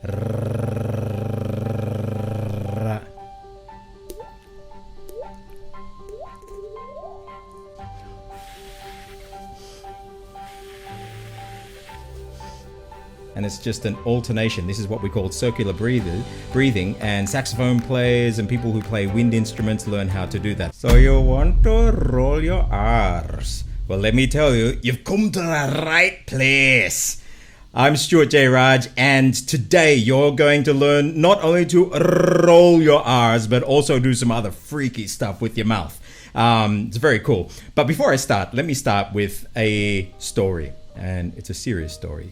And it's just an alternation. This is what we call circular breathing, and saxophone players and people who play wind instruments learn how to do that. So you want to roll your R's? Well, let me tell you, you've come to the right place. I'm Stuart J. Raj, and today you're going to learn not only to roll your R's, but also do some other freaky stuff with your mouth. It's very cool. But before I start, let me start with a story, and it's a serious story.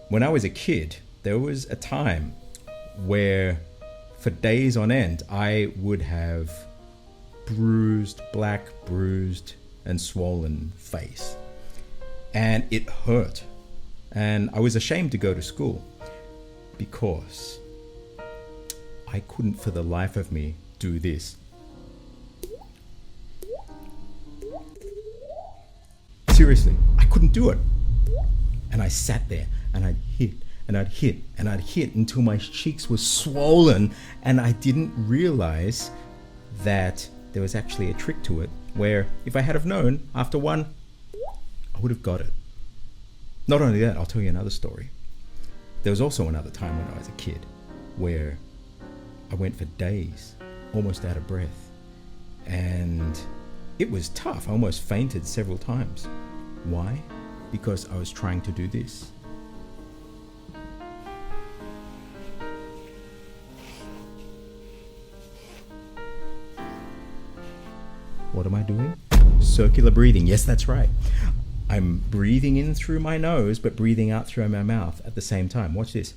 When I was a kid, there was a time where for days on end, I would have black bruised and swollen face. And it hurt. And I was ashamed to go to school because I couldn't for the life of me do this. Seriously, I couldn't do it. And I sat there and I'd hit and I'd hit and I'd hit until my cheeks were swollen, and I didn't realize that there was actually a trick to it where if I had have known after one, I would have got it. Not only that, I'll tell you another story. There was also another time when I was a kid where I went for days almost out of breath, and it was tough. I almost fainted several times. Why? Because I was trying to do this. What am I doing? Circular breathing. Yes, that's right. I'm breathing in through my nose, but breathing out through my mouth at the same time. Watch this.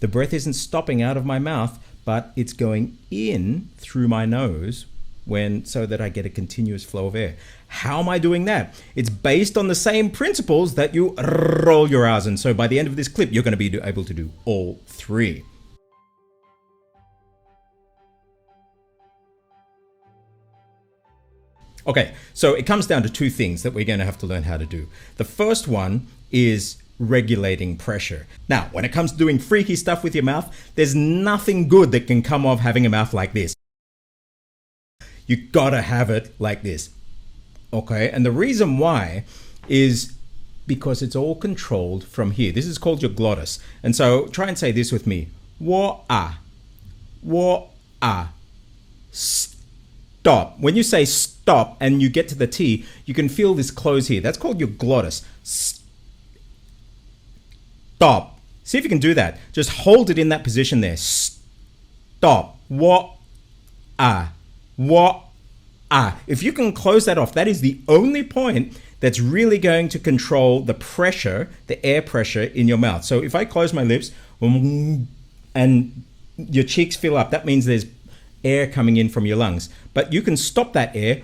The breath isn't stopping out of my mouth, but it's going in through my nose so that I get a continuous flow of air. How am I doing that? It's based on the same principles that you roll your R's. And so by the end of this clip, you're going to be able to do all three. Okay, so it comes down to two things that we're going to have to learn how to do. The first one is regulating pressure. Now, when it comes to doing freaky stuff with your mouth, there's nothing good that can come of having a mouth like this. You gotta have it like this. Okay, and the reason why is because it's all controlled from here. This is called your glottis. And so try and say this with me. Wa-ah. Wa-ah. Stop. When you say stop and you get to the T, you can feel this close here. That's called your glottis. Stop. See if you can do that. Just hold it in that position there. Stop. Wa-ah. Wa-ah. If you can close that off, that is the only point that's really going to control the pressure, the air pressure in your mouth. So if I close my lips and your cheeks fill up, that means there's air coming in from your lungs. But you can stop that air,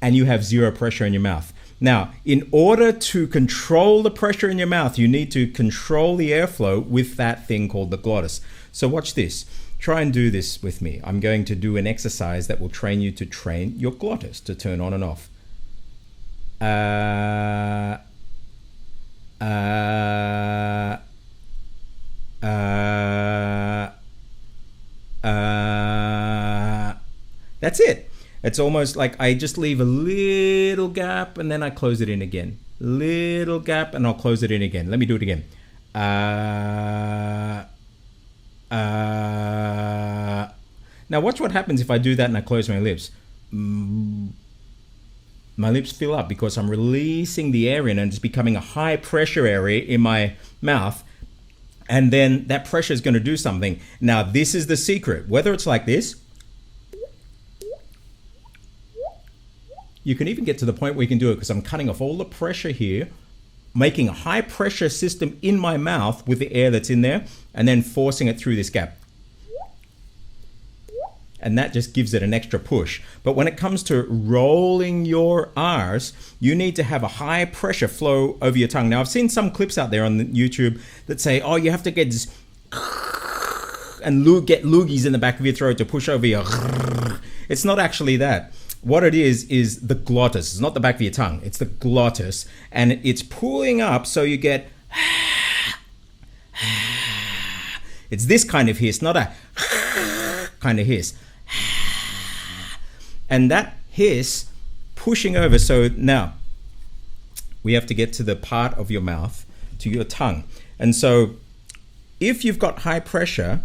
and you have zero pressure in your mouth. Now, in order to control the pressure in your mouth, you need to control the airflow with that thing called the glottis. So watch this. Try and do this with me. I'm going to do an exercise that will train you to train your glottis to turn on and off. That's it. It's almost like I just leave a little gap and then I close it in again. Little gap and I'll close it in again. Let me do it again. Now watch what happens if I do that and I close my lips. My lips fill up because I'm releasing the air in and it's becoming a high pressure area in my mouth. And then that pressure is going to do something. Now this is the secret. Whether it's like this, you can even get to the point where you can do it because I'm cutting off all the pressure here, making a high pressure system in my mouth with the air that's in there, and then forcing it through this gap. And that just gives it an extra push. But when it comes to rolling your R's, you need to have a high pressure flow over your tongue. Now, I've seen some clips out there on YouTube that say, oh, you have to get this and get loogies in the back of your throat to push over your. It's not actually that. what it is the glottis. It's not the back of your tongue. It's the glottis. And it's pulling up so you get... It's this kind of hiss, not a kind of hiss. And that hiss pushing over. So now we have to get to the part of your mouth, to your tongue. And so if you've got high pressure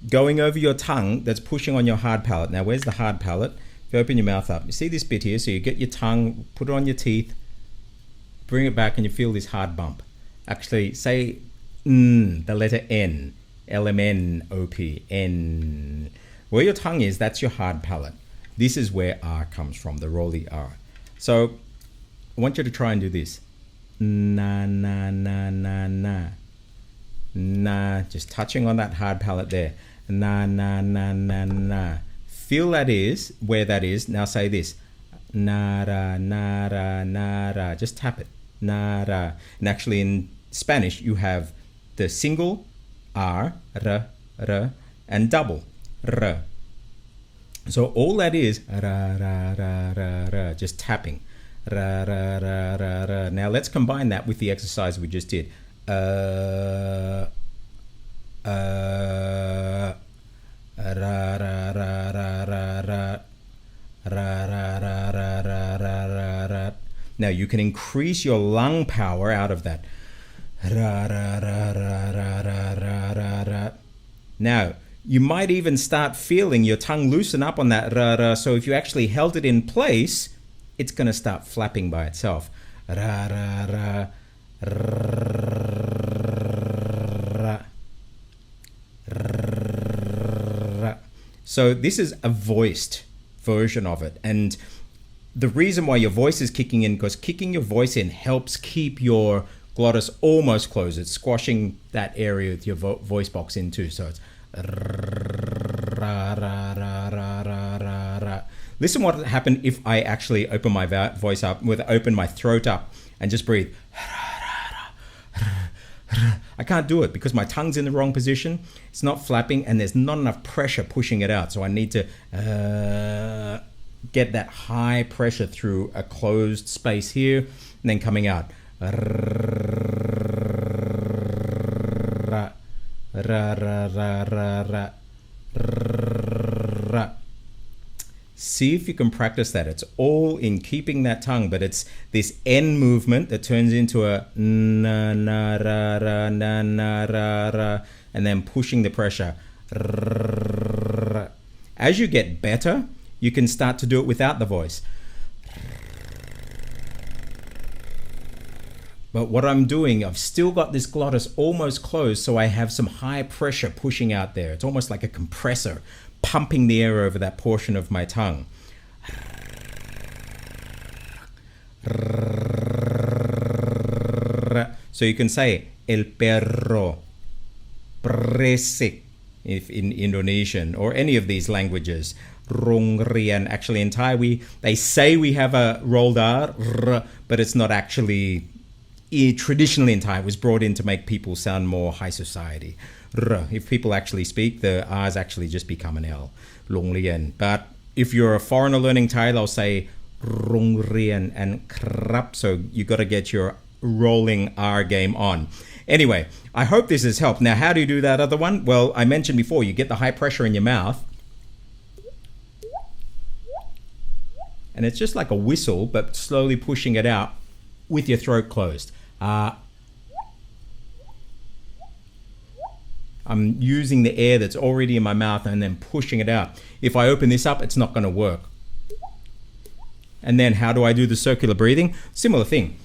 going over your tongue, that's pushing on your hard palate. Now, where's the hard palate? If you open your mouth up, you see this bit here. So you get your tongue, put it on your teeth, bring it back, and you feel this hard bump. Actually, say the letter N, LMNOP, N. Where your tongue is, that's your hard palate. This is where R comes from, the rolly R. So I want you to try and do this. Na, na, na, na, na. Na, just touching on that hard palate there. Na, na, na, na, na. Feel that is, where that is. Now say this. Nara, nara, nara. Just tap it. Nara. And actually in Spanish, you have the single R, R, R, and double R. So all that is ra, ra, ra, ra, ra, just tapping. Ra, ra, ra, ra, ra. Now let's combine that with the exercise we just did. Ra, ra, ra, ra, ra, ra, ra. Ra, ra, ra, ra, ra, ra, ra, ra. Now you can increase your lung power out of that. Ra, ra, ra, ra, ra, ra, ra, ra, ra. Now, you might even start feeling your tongue loosen up on that ra, ra. So if you actually held it in place, it's going to start flapping by itself. Ra, ra, ra, ra, ra. So this is a voiced version of it. And the reason why your voice is kicking in, because kicking your voice in helps keep your glottis almost closed. It's squashing that area with your voice box in too. So it's ra, ra, ra, ra, ra, ra, ra. Listen what would happen if I actually open my voice up, open my throat up and just breathe. I can't do it because my tongue's in the wrong position. It's not flapping and there's not enough pressure pushing it out. So I need to get that high pressure through a closed space here and then coming out. Ra, ra, ra, ra, ra, ra. See if you can practice that. It's all in keeping that tongue, but it's this N movement that turns into a na, na, ra, ra, na, na, ra, ra, and then pushing the pressure. As you get better, you can start to do it without the voice. But what I'm doing, I've still got this glottis almost closed, so I have some high pressure pushing out there. It's almost like a compressor pumping the air over that portion of my tongue. So you can say el perro berisik if in Indonesian or any of these languages. Rong rian. Actually in Thai they say we have a rolled R, but it's not actually. Traditionally in Thai, it was brought in to make people sound more high society. If people actually speak, the R's actually just become an L. Long rian. But if you're a foreigner learning Thai, they'll say rong rian and krap. So you got to get your rolling R game on. Anyway, I hope this has helped. Now, how do you do that other one? Well, I mentioned before, you get the high pressure in your mouth. And it's just like a whistle, but slowly pushing it out with your throat closed. I'm using the air that's already in my mouth and then pushing it out. If I open this up, it's not going to work. And then how do I do the circular breathing? Similar thing.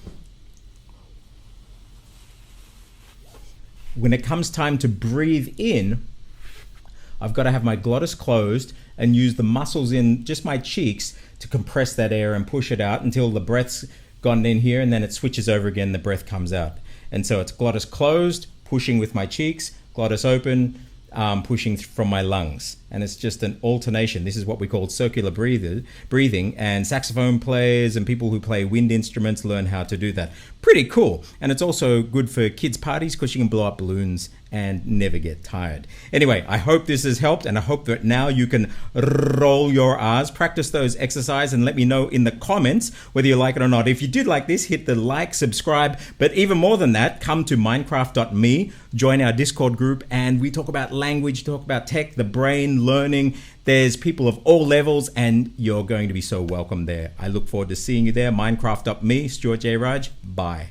When it comes time to breathe in, I've got to have my glottis closed and use the muscles in just my cheeks to compress that air and push it out until the breath's gone in here, and then it switches over again, the breath comes out. And so it's glottis closed, pushing with my cheeks, glottis open, pushing from my lungs. And it's just an alternation. This is what we call circular breathing, and saxophone players and people who play wind instruments learn how to do that. Pretty cool. And it's also good for kids' parties because you can blow up balloons and never get tired. Anyway, I hope this has helped, and I hope that now you can roll your R's, practice those exercises, and let me know in the comments whether you like it or not. If you did like this, hit the like, subscribe, but even more than that, come to mindkraft.me, join our Discord group, and we talk about language, talk about tech, the brain, learning. There's people of all levels, and you're going to be so welcome there. I look forward to seeing you there. Mindkraft.me, Stuart J. Raj. Bye.